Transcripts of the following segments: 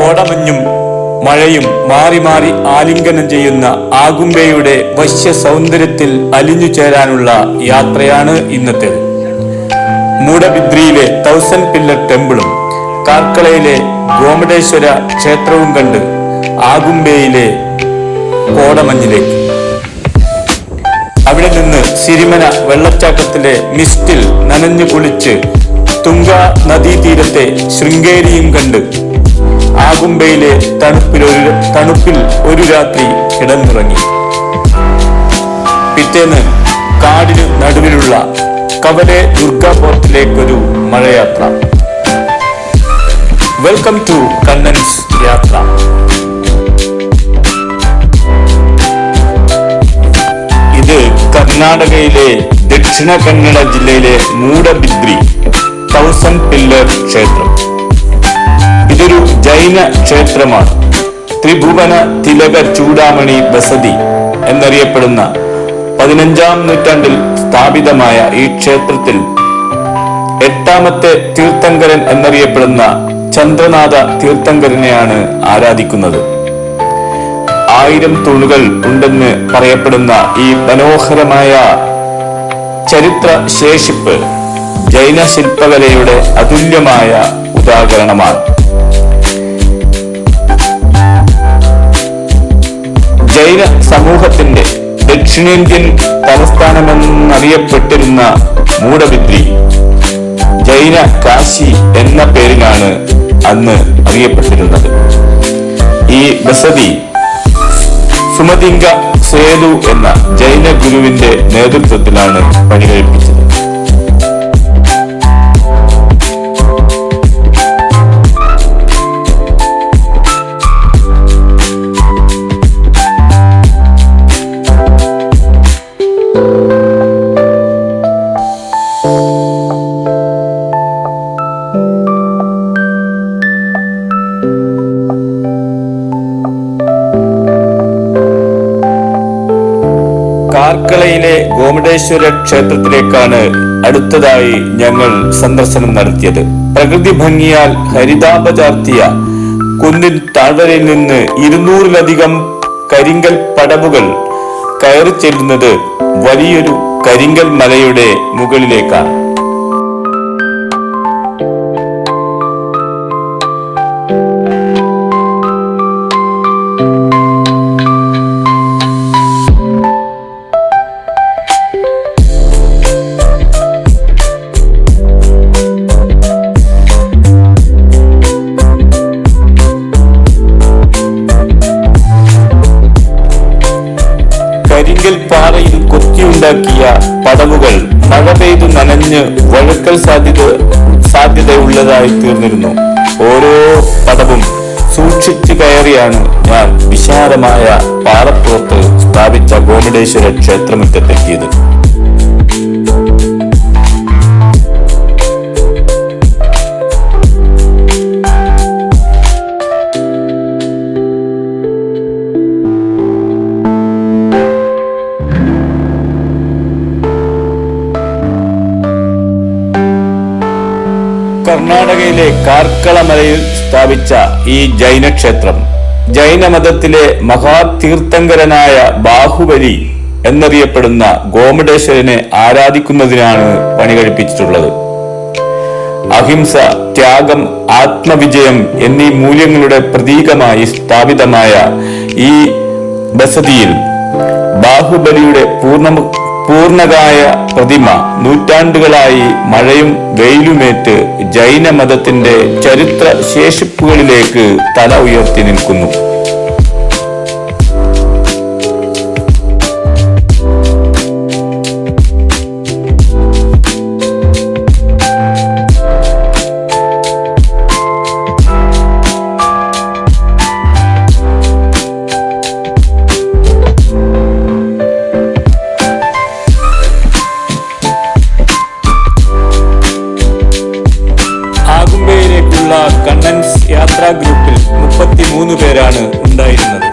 കോടമഞ്ഞും മഴയും മാറി മാറി ആലിംഗനം ചെയ്യുന്ന ആഗുംബെയുടെ വശ്യ സൗന്ദര്യത്തിൽ അലിഞ്ഞു ചേരാനുള്ള യാത്രയാണ് ഇന്നത്തേത്. മൂഡബിദ്രിയിലെ 1000 പില്ലർ ടെമ്പിളും കാർക്കളയിലെ ഗോമടേശ്വര ക്ഷേത്രവും കണ്ട് ആഗുംബെയിലെ കോടമഞ്ഞിലേക്ക്. അവിടെ നിന്ന് സിരിമന വെള്ളച്ചാട്ടത്തിലെ മിസ്റ്റിൽ നനഞ്ഞു കുളിച്ച് തുംഗ നദീതീരത്തെ ശൃംഗേരിയും കണ്ട് ആഗുംബെയിലെ തണുപ്പിൽ ഒരു രാത്രി കിടന്നുറങ്ങി. പിറ്റേന്ന് കാടിന് നടുവിലുള്ള കവലെ ദുർഗാ പോർട്ടിലേക്കൊരു മഴയാത്ര. വെൽക്കം ടു കണ്ണൻസ് യാത്ര. ഇത് കർണാടകയിലെ ദക്ഷിണ കന്നഡ ജില്ലയിലെ മൂഡബിദ്രി 1000 പില്ലർ ക്ഷേത്രം. ഇതൊരു ജൈന ക്ഷേത്രമാണ്. ത്രിഭുവന തിലക ചൂടാമണി ബസതി എന്നറിയപ്പെടുന്ന 15ാം നൂറ്റാണ്ടിൽ സ്ഥാപിതമായ ഈ ക്ഷേത്രത്തിൽ 8ാമത്തെ തീർത്ഥങ്കരൻ എന്നറിയപ്പെടുന്ന ചന്ദ്രനാഥ തീർത്ഥങ്കരനെയാണ് ആരാധിക്കുന്നത്. 1000 തൂണുകൾ ഉണ്ടെന്ന് പറയപ്പെടുന്ന ഈ മനോഹരമായ ചരിത്ര ശേഷിപ്പ് ജൈന ശില്പകലയുടെ അതുല്യമായ ഉദാഹരണമാണ്. ജൈന സമൂഹത്തിന്റെ ദക്ഷിണേന്ത്യൻ തലസ്ഥാനമെന്നറിയപ്പെട്ടിരുന്ന മൂഡബിദ്രി ജൈന കാശി എന്ന പേരിലാണ് അന്ന് അറിയപ്പെട്ടിരുന്നത്. ഈ ബസതി സുമതിംഗ സേതു എന്ന ജൈന ഗുരുവിന്റെ നേതൃത്വത്തിലാണ് പണികഴിപ്പിച്ചത്. കാർക്കളയിലെ ഗോമടേശ്വര ക്ഷേത്രത്തിലേക്കാണ് അടുത്തതായി ഞങ്ങൾ സന്ദർശനം നടത്തിയത്. പ്രകൃതി ഭംഗിയാൽ ഹരിതാപചാർത്തിയ കുന്നിൻ താഴ്വരയിൽ നിന്ന് 200-ലധികം കരിങ്കൽ പടവുകൾ കയറി ചെല്ലുന്നത് വലിയൊരു കരിങ്കൽ മലയുടെ മുകളിലേക്കാണ്. കരിങ്കൽ പാറയിൽ കൊത്തിയുണ്ടാക്കിയ പടവുകൾ മഴ പെയ്തു നനഞ്ഞ് വഴുക്കൽ സാധ്യതയുള്ളതായി തീർന്നിരുന്നു. ഓരോ പടവും സൂക്ഷിച്ചു കയറിയാണ് ഞാൻ വിശാലമായ പാറപ്പുറത്ത് സ്ഥാപിച്ച ഗോമടേശ്വര ക്ഷേത്രമുറ്റത്തെത്തിയത്. കർണാടകയിലെ കാർക്കളമലയിൽ സ്ഥാപിച്ച ഈ ജൈനക്ഷേത്രം ജൈനമതത്തിലെ മഹാതീർത്ഥങ്കരനായ ബാഹുബലി എന്നറിയപ്പെടുന്ന ഗോമടേശ്വരനെ ആരാധിക്കുന്നതിനാണ് പണികഴിപ്പിച്ചിട്ടുള്ളത്. അഹിംസ, ത്യാഗം, ആത്മവിജയം എന്നീ മൂല്യങ്ങളുടെ പ്രതീകമായി സ്ഥാപിതമായ ഈ ബസതിയിൽ ബാഹുബലിയുടെ പൂർണ്ണകായ പ്രതിമ നൂറ്റാണ്ടുകളായി മഴയും വെയിലുമേറ്റ് ജൈനമതത്തിന്റെ ചരിത്ര ശേഷിപ്പുകളിലേക്ക് തല ഉയർത്തി നിൽക്കുന്നു. കണ്ണൻസ് യാത്രാ ഗ്രൂപ്പിൽ 33 പേരാണ് ഉണ്ടായിരുന്നത്.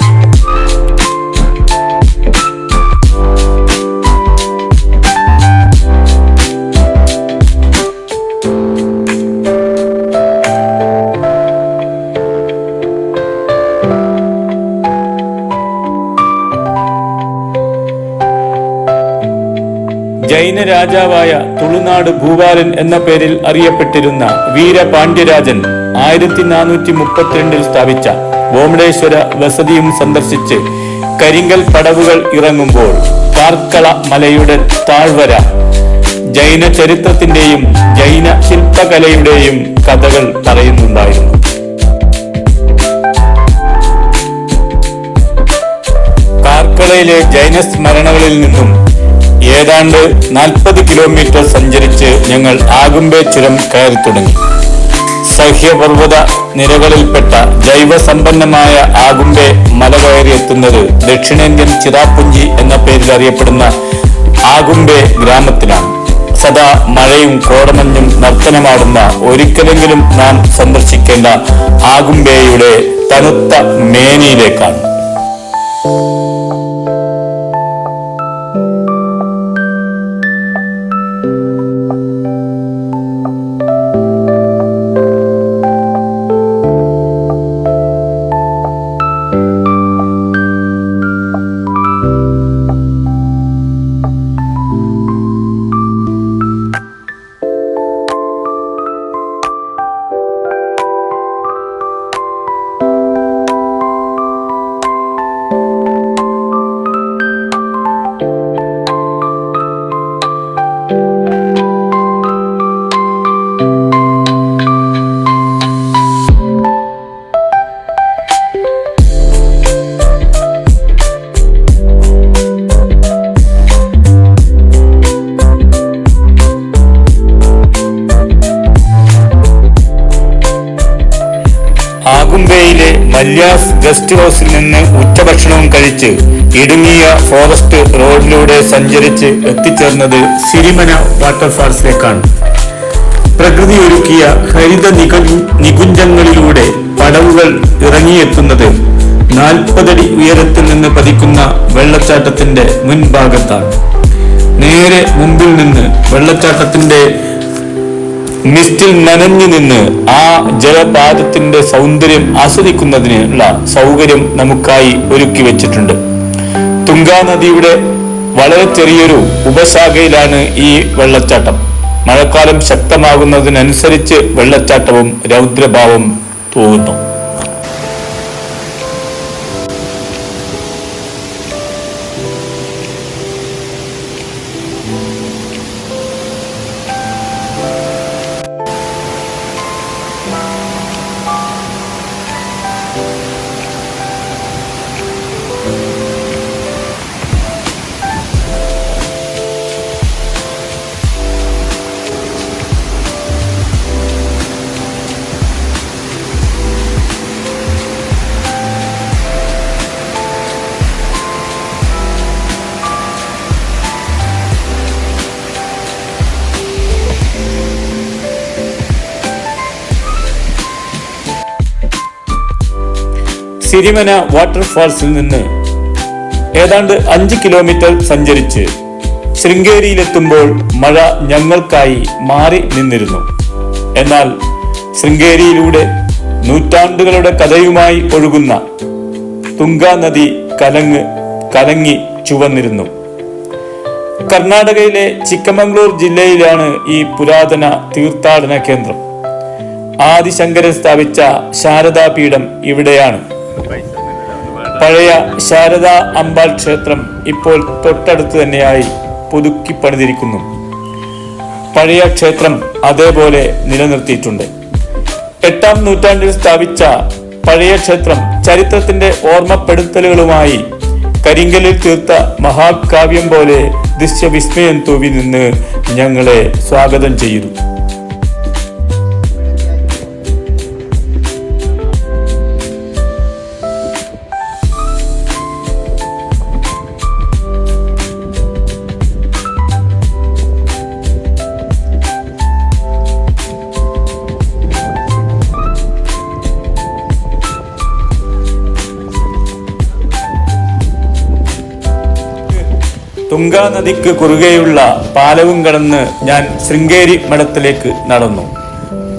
ജൈന രാജാവായ തുളുനാട് ഭൂപാലൻ എന്ന പേരിൽ അറിയപ്പെട്ടിരുന്ന വീരപാണ്ഡ്യരാജൻ 1432 സ്ഥാപിച്ച ഓമളേശ്വര വസതിയും സന്ദർശിച്ച് കരിങ്കൽ പടവുകൾ ഇറങ്ങുമ്പോൾ കാർക്കള മലയുടെ താഴ്വര ജൈന ചരിത്രത്തിന്റെയും ജൈന ശില്പകലയുടെയും കഥകൾ പറയുന്നുണ്ടായിരുന്നു. കാർക്കളയിലെ ജൈന സ്മരണകളിൽ നിന്നും ഏതാണ്ട് 40 കിലോമീറ്റർ സഞ്ചരിച്ച് ഞങ്ങൾ ആഗുംബെ ചുരം കയറി തുടങ്ങി. സഹ്യപർവ്വത നിരകളിൽപ്പെട്ട ജൈവസമ്പന്നമായ ആഗുംബെ മല കയറി എത്തുന്നത് ദക്ഷിണേന്ത്യൻ ചിറാപുഞ്ചി എന്ന പേരിൽ അറിയപ്പെടുന്ന ആഗുംബെ ഗ്രാമത്തിലാണ്. സദാ മഴയും കോടമഞ്ഞും നർത്തനമാടുന്ന ഒരിക്കലെങ്കിലും നാം സന്ദർശിക്കേണ്ട ആഗുംബെയുടെ തണുത്ത മേനിയിലേക്കാണ്. ആഗുംബെയിലെ മല്യാസ് ഗസ്റ്റ് ഹൗസിൽ നിന്ന് ഉച്ചഭക്ഷണവും കഴിച്ച് ഇടുങ്ങിയ ഫോറസ്റ്റ് റോഡിലൂടെ സഞ്ചരിച്ച് എത്തിച്ചേർന്നത് സിരിമന വാട്ടർഫാൾസിലേക്കാണ്. പ്രകൃതി ഒരുക്കിയ ഹരിത നികുഞ്ചങ്ങളിലൂടെ പടവുകൾ ഇറങ്ങിയെത്തുന്നത് 40 അടി ഉയരത്തിൽ നിന്ന് പതിക്കുന്ന വെള്ളച്ചാട്ടത്തിന്റെ മുൻഭാഗത്താണ്. നേരെ മുമ്പിൽ നിന്ന് വെള്ളച്ചാട്ടത്തിന്റെ മിസ്റ്റിൽ നനഞ്ഞു നിന്ന് ആ ജലപാതത്തിന്റെ സൗന്ദര്യം ആസ്വദിക്കുന്നതിനുള്ള സൗകര്യം നമുക്കായി ഒരുക്കി വെച്ചിട്ടുണ്ട്. തുംഗാ നദിയുടെ വളരെ ചെറിയൊരു ഉപശാഖയിലാണ് ഈ വെള്ളച്ചാട്ടം. മഴക്കാലം ശക്തമാകുന്നതിനനുസരിച്ച് വെള്ളച്ചാട്ടവും രൗദ്രഭാവം തോന്നുന്നു. സിരിമന വാട്ടർഫാൾസിൽ നിന്ന് ഏതാണ്ട് 5 കിലോമീറ്റർ സഞ്ചരിച്ച് ശൃംഗേരിയിലെത്തുമ്പോൾ മഴ ഞങ്ങൾക്കായി മാറി നിന്നിരുന്നു. എന്നാൽ ശൃംഗേരിയിലൂടെ നൂറ്റാണ്ടുകളുടെ കഥയുമായി ഒഴുകുന്ന തുംഗാ നദി കലങ്ങി ചുവന്നിരുന്നു. കർണാടകയിലെ ചിക്കമംഗ്ലൂർ ജില്ലയിലാണ് ഈ പുരാതന തീർത്ഥാടന കേന്ദ്രം. ആദിശങ്കരൻ സ്ഥാപിച്ച ശാരദാപീഠം ഇവിടെയാണ്. പഴയ ശാരദാ അമ്പാൾ ക്ഷേത്രം ഇപ്പോൾ തൊട്ടടുത്ത് തന്നെയായി പുതുക്കി പണിതിരിക്കുന്നു. പഴയ ക്ഷേത്രം അതേപോലെ നിലനിർത്തിയിട്ടുണ്ട്. 8-ാം നൂറ്റാണ്ടിൽ സ്ഥാപിച്ച പഴയ ക്ഷേത്രം ചരിത്രത്തിന്റെ ഓർമ്മപ്പെടുത്തലുകളുമായി കരിങ്കലിൽ തീർത്ത മഹാകാവ്യം പോലെ ദൃശ്യവിസ്മയം തൂവി നിന്ന് ഞങ്ങളെ സ്വാഗതം ചെയ്തു. തുംഗാ നദിക്ക് കുറുകെയുള്ള പാലവും കടന്ന് ഞാൻ ശൃംഗേരി മഠത്തിലേക്ക് നടന്നു.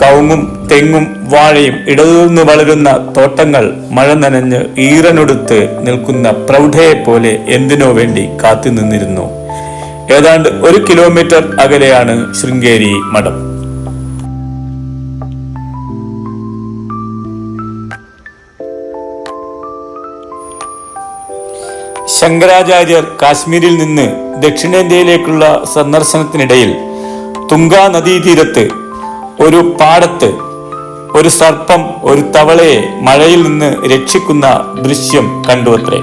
കവുങ്ങും തെങ്ങും വാഴയും ഇടതൂർന്ന് വളരുന്ന തോട്ടങ്ങൾ മഴ നനഞ്ഞ് ഈറനൊടുത്ത് നിൽക്കുന്ന പ്രൗഢയെ പോലെ എന്തിനോ വേണ്ടി കാത്തു നിന്നിരുന്നു. ഏതാണ്ട് 1 കിലോമീറ്റർ അകലെയാണ് ശൃംഗേരി മഠം. ശങ്കരാചാര്യർ കാശ്മീരിൽ നിന്ന് ദക്ഷിണേന്ത്യയിലേക്കുള്ള സന്ദർശനത്തിനിടയിൽ തുംഗാ നദീതീരത്ത് ഒരു പാടത്ത് ഒരു സർപ്പം ഒരു തവളയെ മഴയിൽ നിന്ന് രക്ഷിക്കുന്ന ദൃശ്യം കണ്ടുവത്രേ.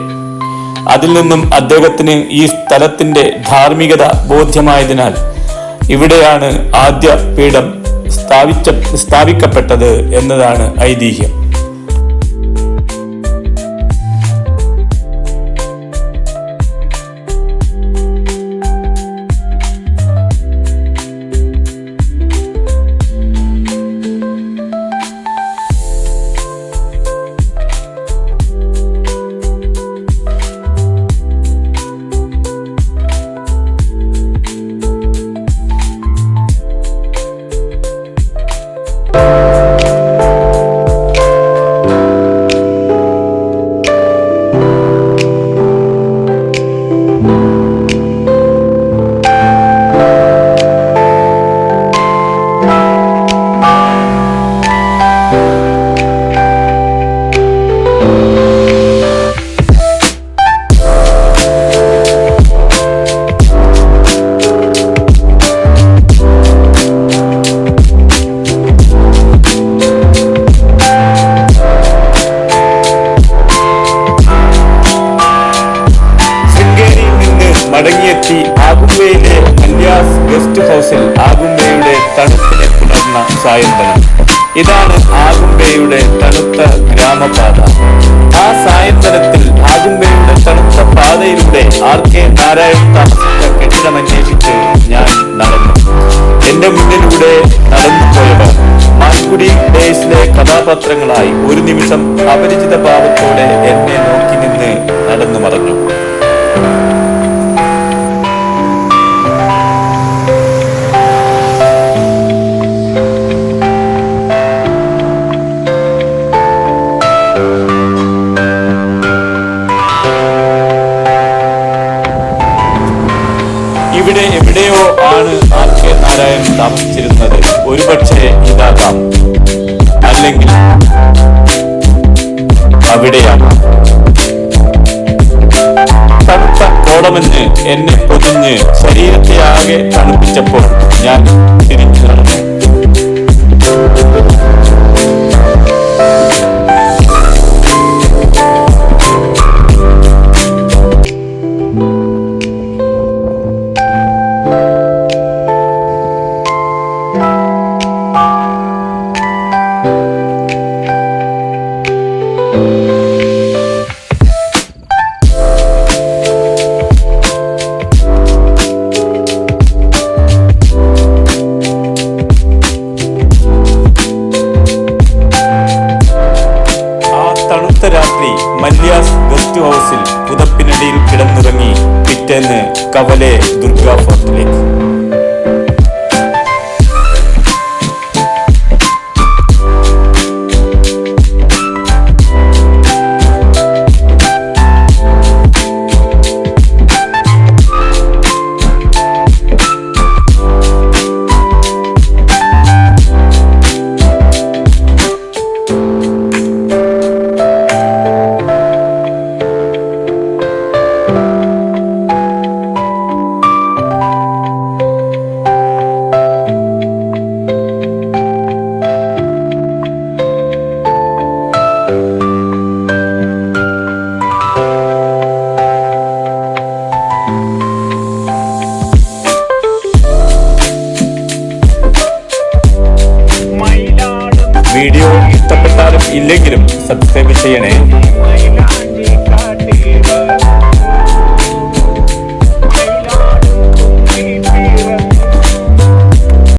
അതിൽ നിന്നും അദ്ദേഹത്തിന് ഈ സ്ഥലത്തിന്റെ ധാർമ്മികത ബോധ്യമായതിനാൽ ഇവിടെയാണ് ആദ്യ പീഠം സ്ഥാപിക്കപ്പെട്ടത് എന്നതാണ് ഐതിഹ്യം. മടങ്ങിയെത്തി ആഗുംബെയിലെ മല്യാസ് ഗസ്റ്റ് ഹൗസിൽ ആഗുംബെയുടെ തണുപ്പിനെ തുടർന്ന സായന്തനം. ഇതാണ് ആഗുംബെയുടെ തണുത്ത ഗ്രാമപാത. ആ സായന്തനത്തിൽ ആഗുംബെയുടെ തണുത്ത പാതയിലൂടെ RK നാരായൺ താമസിച്ച കെട്ടിടമന്വേഷിച്ച് ഞാൻ നടന്നു. എന്റെ മുന്നിലൂടെ നടന്നുപോയവർ മാൽഗുഡി ഡേയ്സിലെ കഥാപാത്രങ്ങളായി ഒരു നിമിഷം അപരിചിത ഭാവത്തോടെ എന്നെ നോക്കി നിന്ന് നടന്നു മറഞ്ഞു. ഇവിടെ എവിടെയോ ആണ് RK നാരായൺ താമസിച്ചിരുന്നത്. ഒരുപക്ഷെ ഇതാകാം, അല്ലെങ്കിൽ അവിടെയാണ്. തണുത്ത കോടമഞ്ഞ് എന്നെ പൊതിഞ്ഞ് ശരീരത്തെ ആകെ തണുപ്പിച്ചപ്പോൾ ഞാൻ തിരിഞ്ഞു നടന്നു. രാത്രി മല്യാസ് ഗസ്റ്റ് ഹൗസിൽ പുതപ്പിനടിയിൽ കിടന്നുറങ്ങി പിറ്റേന്ന് കവലെ ദുർഗാ ഫോർട്ടിലേക്ക്. വീഡിയോ ഇഷ്ടപ്പെട്ടാലും ഇല്ലെങ്കിലും സബ്സ്ക്രൈബ് ചെയ്യണേ.